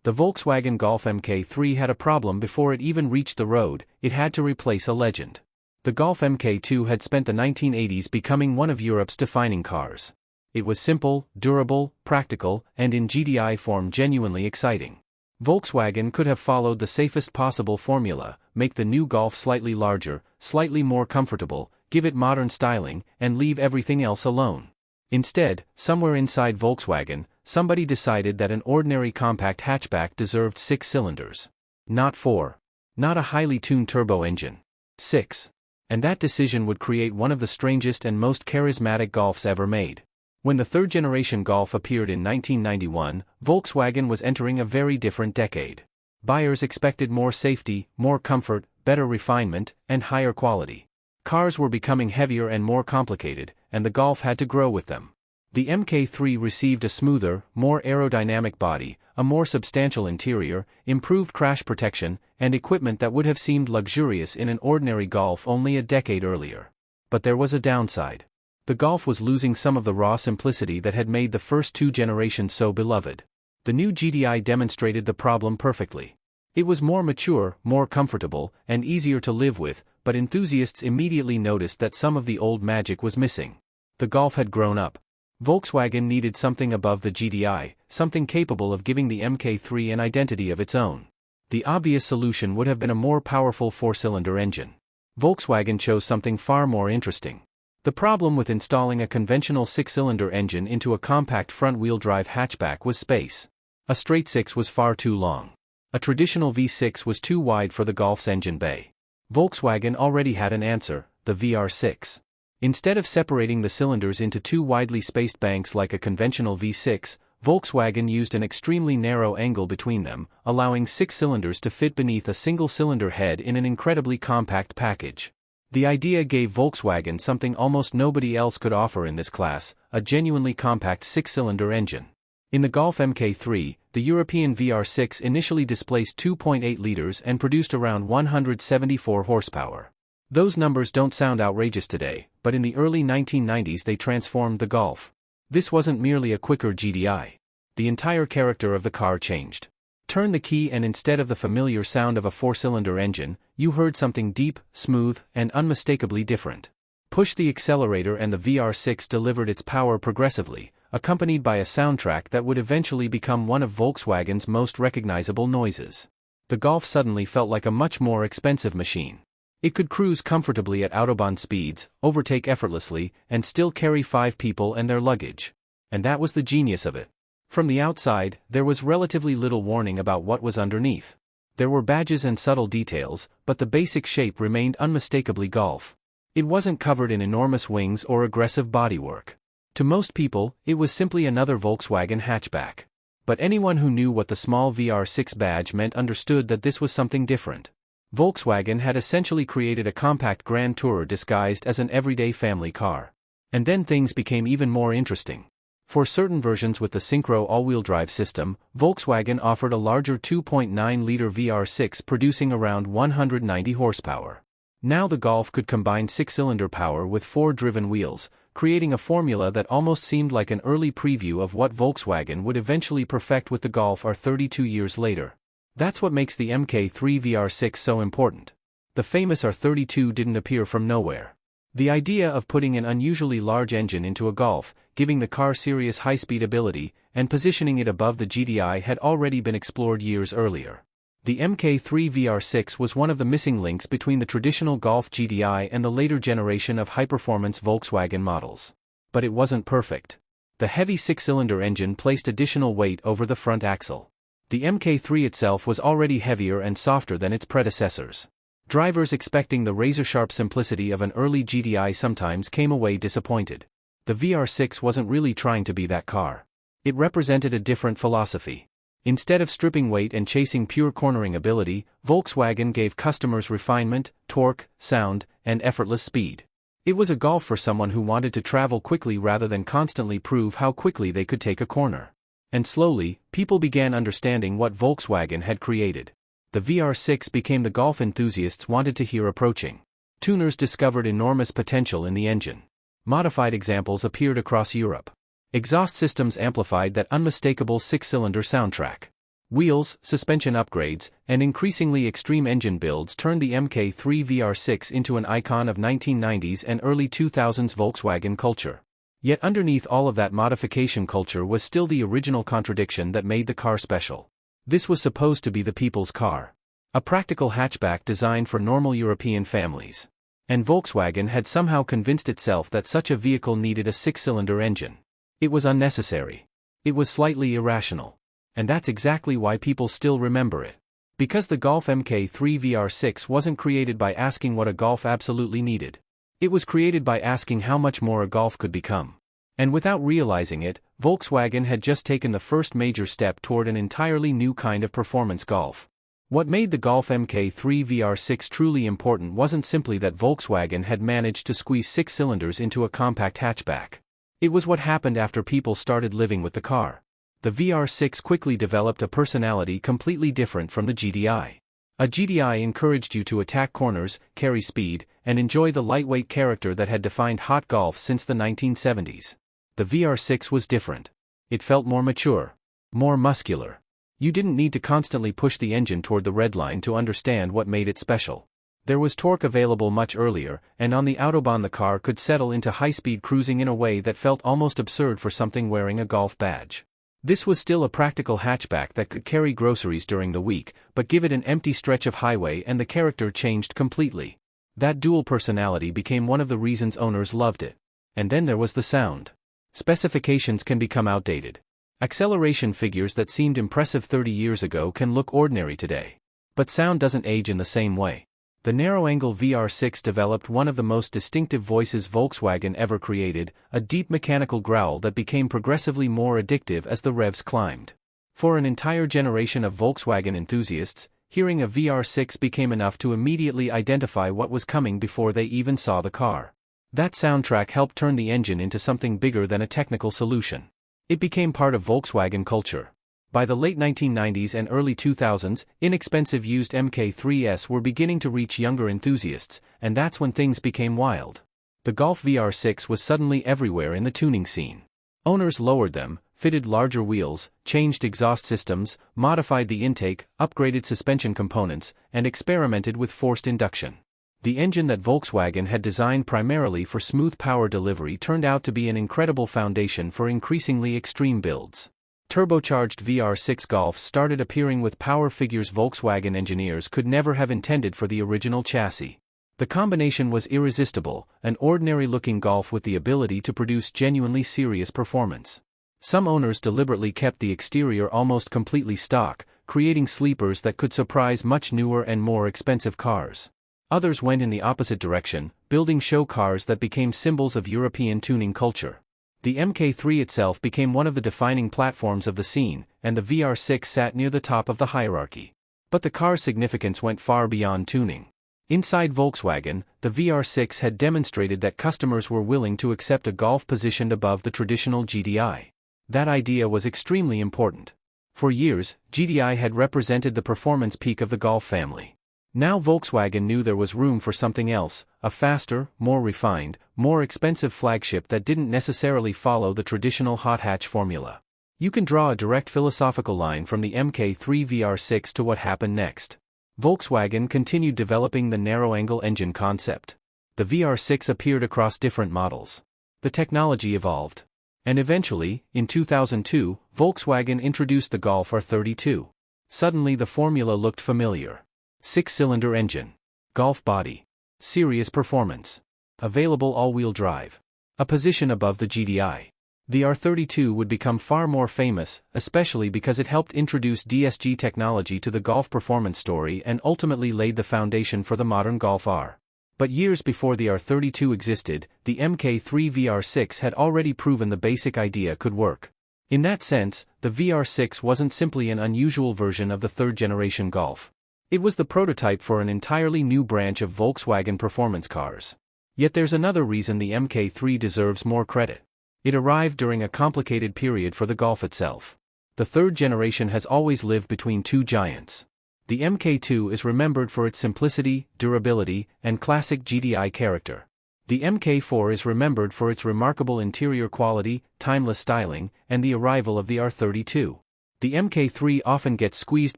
The Volkswagen Golf Mk3 had a problem before it even reached the road. It had to replace a legend. The Golf Mk2 had spent the 1980s becoming one of Europe's defining cars. It was simple, durable, practical, and in GTI form genuinely exciting. Volkswagen could have followed the safest possible formula: make the new Golf slightly larger, slightly more comfortable, give it modern styling, and leave everything else alone. Instead, somewhere inside Volkswagen, somebody decided that an ordinary compact hatchback deserved 6 cylinders. Not 4. Not a highly tuned turbo engine. 6. And that decision would create one of the strangest and most charismatic Golfs ever made. When the third-generation Golf appeared in 1991, Volkswagen was entering a very different decade. Buyers expected more safety, more comfort, better refinement, and higher quality. Cars were becoming heavier and more complicated, and the Golf had to grow with them. The Mk3 received a smoother, more aerodynamic body, a more substantial interior, improved crash protection, and equipment that would have seemed luxurious in an ordinary Golf only a decade earlier. But there was a downside. The Golf was losing some of the raw simplicity that had made the first 2 generations so beloved. The new GTI demonstrated the problem perfectly. It was more mature, more comfortable, and easier to live with, but enthusiasts immediately noticed that some of the old magic was missing. The Golf had grown up. Volkswagen needed something above the GTI, something capable of giving the Mk3 an identity of its own. The obvious solution would have been a more powerful 4-cylinder engine. Volkswagen chose something far more interesting. The problem with installing a conventional 6-cylinder engine into a compact front-wheel drive hatchback was space. A straight 6 was far too long. A traditional V6 was too wide for the Golf's engine bay. Volkswagen already had an answer: the VR6. Instead of separating the cylinders into 2 widely spaced banks like a conventional V6, Volkswagen used an extremely narrow angle between them, allowing 6 cylinders to fit beneath a single-cylinder head in an incredibly compact package. The idea gave Volkswagen something almost nobody else could offer in this class: a genuinely compact 6-cylinder engine. In the Golf Mk3, the European VR6 initially displaced 2.8 liters and produced around 174 horsepower. Those numbers don't sound outrageous today, but in the early 1990s they transformed the Golf. This wasn't merely a quicker GTI. The entire character of the car changed. Turn the key and instead of the familiar sound of a 4-cylinder engine, you heard something deep, smooth, and unmistakably different. Push the accelerator and the VR6 delivered its power progressively, accompanied by a soundtrack that would eventually become one of Volkswagen's most recognizable noises. The Golf suddenly felt like a much more expensive machine. It could cruise comfortably at autobahn speeds, overtake effortlessly, and still carry 5 people and their luggage. And that was the genius of it. From the outside, there was relatively little warning about what was underneath. There were badges and subtle details, but the basic shape remained unmistakably Golf. It wasn't covered in enormous wings or aggressive bodywork. To most people, it was simply another Volkswagen hatchback. But anyone who knew what the small VR6 badge meant understood that this was something different. Volkswagen had essentially created a compact Grand Tourer disguised as an everyday family car. And then things became even more interesting. For certain versions with the Synchro all-wheel drive system, Volkswagen offered a larger 2.9-liter VR6 producing around 190 horsepower. Now the Golf could combine 6-cylinder power with 4 driven wheels, creating a formula that almost seemed like an early preview of what Volkswagen would eventually perfect with the Golf R 32 years later. That's what makes the Mk3 VR6 so important. The famous R 32 didn't appear from nowhere. The idea of putting an unusually large engine into a Golf, giving the car serious high-speed ability, and positioning it above the GTI had already been explored years earlier. The Mk3 VR6 was one of the missing links between the traditional Golf GTI and the later generation of high-performance Volkswagen models. But it wasn't perfect. The heavy 6-cylinder engine placed additional weight over the front axle. The Mk3 itself was already heavier and softer than its predecessors. Drivers expecting the razor-sharp simplicity of an early GTI sometimes came away disappointed. The VR6 wasn't really trying to be that car. It represented a different philosophy. Instead of stripping weight and chasing pure cornering ability, Volkswagen gave customers refinement, torque, sound, and effortless speed. It was a Golf for someone who wanted to travel quickly rather than constantly prove how quickly they could take a corner. And slowly, people began understanding what Volkswagen had created. The VR6 became the Golf enthusiasts wanted to hear approaching. Tuners discovered enormous potential in the engine. Modified examples appeared across Europe. Exhaust systems amplified that unmistakable 6-cylinder soundtrack. Wheels, suspension upgrades, and increasingly extreme engine builds turned the Mk3 VR6 into an icon of 1990s and early 2000s Volkswagen culture. Yet underneath all of that modification culture was still the original contradiction that made the car special. This was supposed to be the people's car. A practical hatchback designed for normal European families. And Volkswagen had somehow convinced itself that such a vehicle needed a six-cylinder engine. It was unnecessary. It was slightly irrational. And that's exactly why people still remember it. Because the Golf Mk3 VR6 wasn't created by asking what a Golf absolutely needed. It was created by asking how much more a Golf could become. And without realizing it, Volkswagen had just taken the first major step toward an entirely new kind of performance Golf. What made the Golf Mk3 VR6 truly important wasn't simply that Volkswagen had managed to squeeze six cylinders into a compact hatchback. It was what happened after people started living with the car. The VR6 quickly developed a personality completely different from the GTI. A GTI encouraged you to attack corners, carry speed, and enjoy the lightweight character that had defined hot golf since the 1970s. The VR6 was different. It felt more mature, more muscular. You didn't need to constantly push the engine toward the red line to understand what made it special. There was torque available much earlier, and on the Autobahn the car could settle into high-speed cruising in a way that felt almost absurd for something wearing a Golf badge. This was still a practical hatchback that could carry groceries during the week, but give it an empty stretch of highway and the character changed completely. That dual personality became one of the reasons owners loved it. And then there was the sound. Specifications can become outdated. Acceleration figures that seemed impressive 30 years ago can look ordinary today. But sound doesn't age in the same way. The narrow-angle VR6 developed one of the most distinctive voices Volkswagen ever created, a deep mechanical growl that became progressively more addictive as the revs climbed. For an entire generation of Volkswagen enthusiasts, hearing a VR6 became enough to immediately identify what was coming before they even saw the car. That soundtrack helped turn the engine into something bigger than a technical solution. It became part of Volkswagen culture. By the late 1990s and early 2000s, inexpensive used Mk3s were beginning to reach younger enthusiasts, and that's when things became wild. The Golf VR6 was suddenly everywhere in the tuning scene. Owners lowered them, fitted larger wheels, changed exhaust systems, modified the intake, upgraded suspension components, and experimented with forced induction. The engine that Volkswagen had designed primarily for smooth power delivery turned out to be an incredible foundation for increasingly extreme builds. Turbocharged VR6 Golfs started appearing with power figures Volkswagen engineers could never have intended for the original chassis. The combination was irresistible, an ordinary-looking Golf with the ability to produce genuinely serious performance. Some owners deliberately kept the exterior almost completely stock, creating sleepers that could surprise much newer and more expensive cars. Others went in the opposite direction, building show cars that became symbols of European tuning culture. The Mk3 itself became one of the defining platforms of the scene, and the VR6 sat near the top of the hierarchy. But the car's significance went far beyond tuning. Inside Volkswagen, the VR6 had demonstrated that customers were willing to accept a Golf positioned above the traditional GTI. That idea was extremely important. For years, GTI had represented the performance peak of the Golf family. Now Volkswagen knew there was room for something else, a faster, more refined, more expensive flagship that didn't necessarily follow the traditional hot hatch formula. You can draw a direct philosophical line from the Mk3 VR6 to what happened next. Volkswagen continued developing the narrow-angle engine concept. The VR6 appeared across different models. The technology evolved. And eventually, in 2002, Volkswagen introduced the Golf R32. Suddenly the formula looked familiar. Six-cylinder engine. Golf body. Serious performance. Available all-wheel drive. A position above the GTI. The R32 would become far more famous, especially because it helped introduce DSG technology to the Golf performance story and ultimately laid the foundation for the modern Golf R. But years before the R32 existed, the Mk3 VR6 had already proven the basic idea could work. In that sense, the VR6 wasn't simply an unusual version of the third-generation Golf. It was the prototype for an entirely new branch of Volkswagen performance cars. Yet there's another reason the Mk3 deserves more credit. It arrived during a complicated period for the Golf itself. The third generation has always lived between two giants. The Mk2 is remembered for its simplicity, durability, and classic GTI character. The Mk4 is remembered for its remarkable interior quality, timeless styling, and the arrival of the R32. The Mk3 often gets squeezed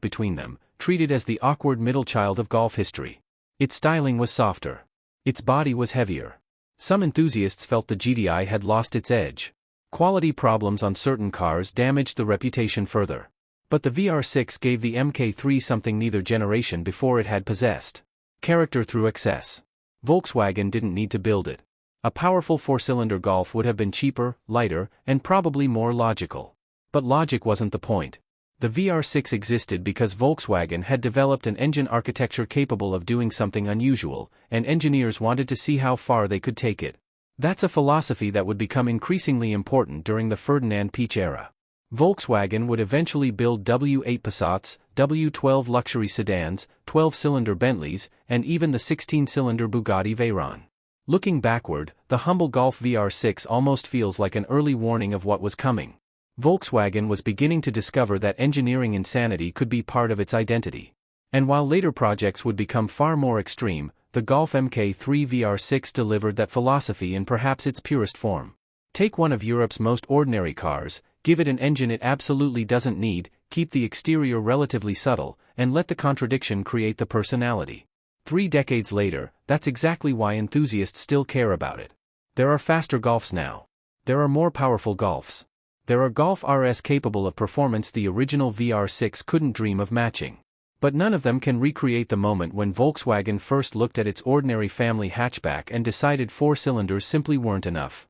between them, treated as the awkward middle child of golf history. Its styling was softer. Its body was heavier. Some enthusiasts felt the GTI had lost its edge. Quality problems on certain cars damaged the reputation further. But the VR6 gave the Mk3 something neither generation before it had possessed: character through excess. Volkswagen didn't need to build it. A powerful four-cylinder Golf would have been cheaper, lighter, and probably more logical. But logic wasn't the point. The VR6 existed because Volkswagen had developed an engine architecture capable of doing something unusual, and engineers wanted to see how far they could take it. That's a philosophy that would become increasingly important during the Ferdinand Piëch era. Volkswagen would eventually build W8 Passats, W12 luxury sedans, 12-cylinder Bentleys, and even the 16-cylinder Bugatti Veyron. Looking backward, the humble Golf VR6 almost feels like an early warning of what was coming. Volkswagen was beginning to discover that engineering insanity could be part of its identity. And while later projects would become far more extreme, the Golf Mk3 VR6 delivered that philosophy in perhaps its purest form. Take one of Europe's most ordinary cars, give it an engine it absolutely doesn't need, keep the exterior relatively subtle, and let the contradiction create the personality. 3 decades later, that's exactly why enthusiasts still care about it. There are faster Golfs now. There are more powerful Golfs. There are Golf RS capable of performance the original VR6 couldn't dream of matching. But none of them can recreate the moment when Volkswagen first looked at its ordinary family hatchback and decided 4 cylinders simply weren't enough.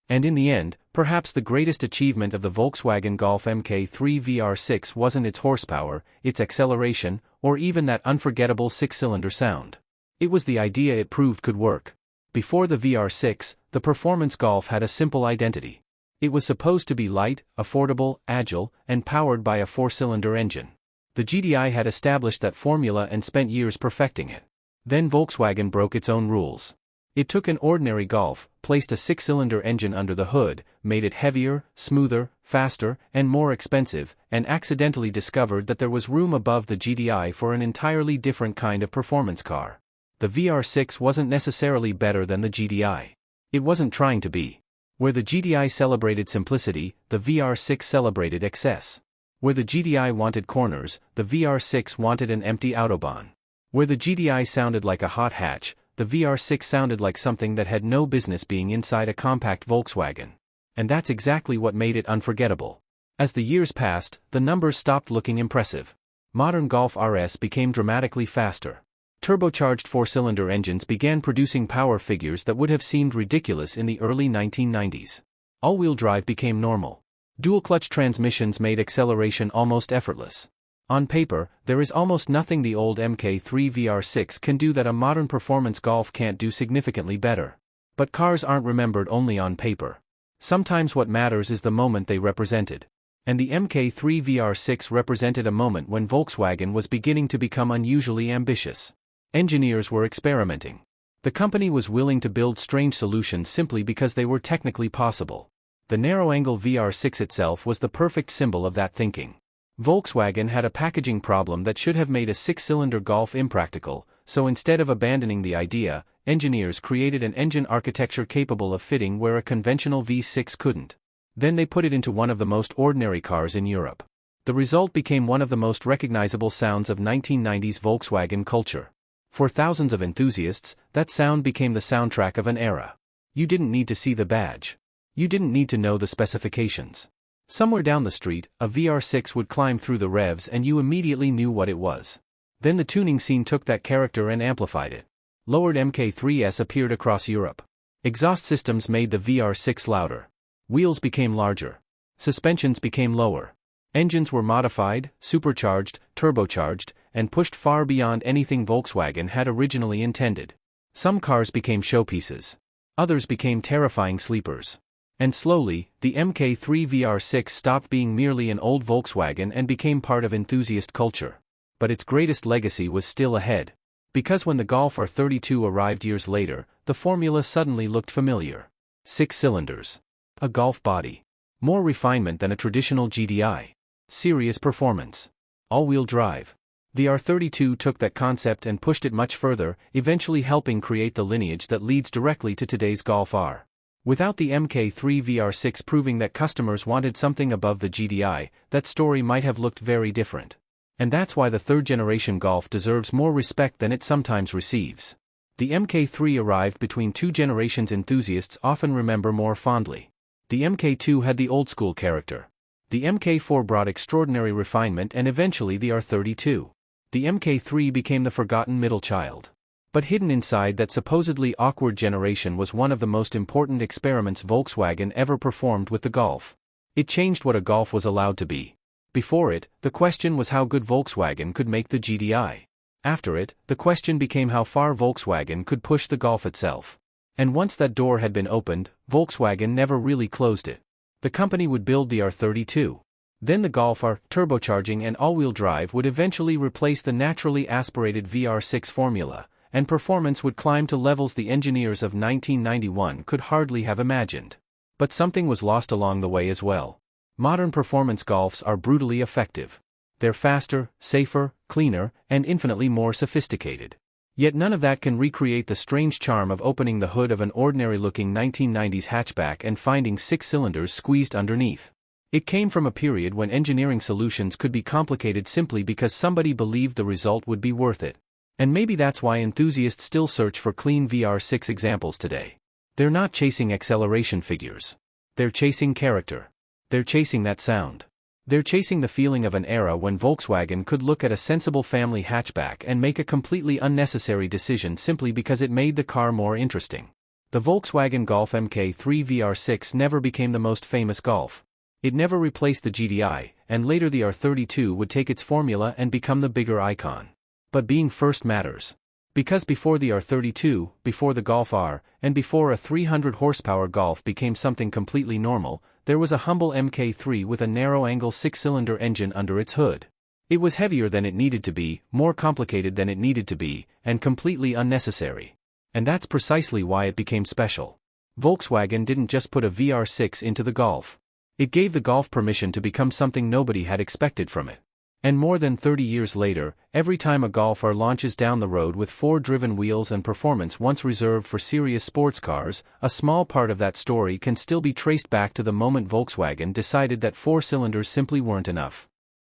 And in the end, perhaps the greatest achievement of the Volkswagen Golf Mk3 VR6 wasn't its horsepower, its acceleration, or even that unforgettable 6-cylinder sound. It was the idea it proved could work. Before the VR6, the performance Golf had a simple identity. It was supposed to be light, affordable, agile, and powered by a 4-cylinder engine. The GTI had established that formula and spent years perfecting it. Then Volkswagen broke its own rules. It took an ordinary Golf, placed a 6-cylinder engine under the hood, made it heavier, smoother, faster, and more expensive, and accidentally discovered that there was room above the GTI for an entirely different kind of performance car. The VR6 wasn't necessarily better than the GTI. It wasn't trying to be. Where the GTI celebrated simplicity, the VR6 celebrated excess. Where the GTI wanted corners, the VR6 wanted an empty autobahn. Where the GTI sounded like a hot hatch, the VR6 sounded like something that had no business being inside a compact Volkswagen. And that's exactly what made it unforgettable. As the years passed, the numbers stopped looking impressive. Modern Golf RS became dramatically faster. Turbocharged 4-cylinder engines began producing power figures that would have seemed ridiculous in the early 1990s. All-wheel drive became normal. Dual-clutch transmissions made acceleration almost effortless. On paper, there is almost nothing the old Mk3 VR6 can do that a modern performance Golf can't do significantly better. But cars aren't remembered only on paper. Sometimes what matters is the moment they represented. And the Mk3 VR6 represented a moment when Volkswagen was beginning to become unusually ambitious. Engineers were experimenting. The company was willing to build strange solutions simply because they were technically possible. The narrow-angle VR6 itself was the perfect symbol of that thinking. Volkswagen had a packaging problem that should have made a 6-cylinder Golf impractical, so instead of abandoning the idea, engineers created an engine architecture capable of fitting where a conventional V6 couldn't. Then they put it into one of the most ordinary cars in Europe. The result became one of the most recognizable sounds of 1990s Volkswagen culture. For thousands of enthusiasts, that sound became the soundtrack of an era. You didn't need to see the badge. You didn't need to know the specifications. Somewhere down the street, a VR6 would climb through the revs and you immediately knew what it was. Then the tuning scene took that character and amplified it. Lowered Mk3s appeared across Europe. Exhaust systems made the VR6 louder. Wheels became larger. Suspensions became lower. Engines were modified, supercharged, turbocharged, and pushed far beyond anything Volkswagen had originally intended. Some cars became showpieces. Others became terrifying sleepers. And slowly, the Mk3 VR6 stopped being merely an old Volkswagen and became part of enthusiast culture. But its greatest legacy was still ahead. Because when the Golf R32 arrived years later, the formula suddenly looked familiar. 6 cylinders. A Golf body. More refinement than a traditional GTI. Serious performance. All-wheel drive. The R32 took that concept and pushed it much further, eventually helping create the lineage that leads directly to today's Golf R. Without the Mk3 VR6 proving that customers wanted something above the GTI, that story might have looked very different. And that's why the third-generation Golf deserves more respect than it sometimes receives. The Mk3 arrived between two generations enthusiasts often remember more fondly. The Mk2 had the old-school character. The Mk4 brought extraordinary refinement and eventually the R32. The Mk3 became the forgotten middle child. But hidden inside that supposedly awkward generation was one of the most important experiments Volkswagen ever performed with the Golf. It changed what a Golf was allowed to be. Before it, the question was how good Volkswagen could make the GTI. After it, the question became how far Volkswagen could push the Golf itself. And once that door had been opened, Volkswagen never really closed it. The company would build the R32. Then the Golf R, turbocharging and all-wheel drive would eventually replace the naturally aspirated VR6 formula, and performance would climb to levels the engineers of 1991 could hardly have imagined. But something was lost along the way as well. Modern performance Golfs are brutally effective. They're faster, safer, cleaner, and infinitely more sophisticated. Yet none of that can recreate the strange charm of opening the hood of an ordinary-looking 1990s hatchback and finding 6 cylinders squeezed underneath. It came from a period when engineering solutions could be complicated simply because somebody believed the result would be worth it. And maybe that's why enthusiasts still search for clean VR6 examples today. They're not chasing acceleration figures. They're chasing character. They're chasing that sound. They're chasing the feeling of an era when Volkswagen could look at a sensible family hatchback and make a completely unnecessary decision simply because it made the car more interesting. The Volkswagen Golf Mk3 VR6 never became the most famous Golf. It never replaced the GTI, and later the R32 would take its formula and become the bigger icon. But being first matters. Because before the R32, before the Golf R, and before a 300 horsepower Golf became something completely normal, there was a humble Mk3 with a narrow-angle 6-cylinder engine under its hood. It was heavier than it needed to be, more complicated than it needed to be, and completely unnecessary. And that's precisely why it became special. Volkswagen didn't just put a VR6 into the Golf. It gave the Golf permission to become something nobody had expected from it. And more than 30 years later, every time a Golf R launches down the road with 4-driven wheels and performance once reserved for serious sports cars, a small part of that story can still be traced back to the moment Volkswagen decided that 4 cylinders simply weren't enough.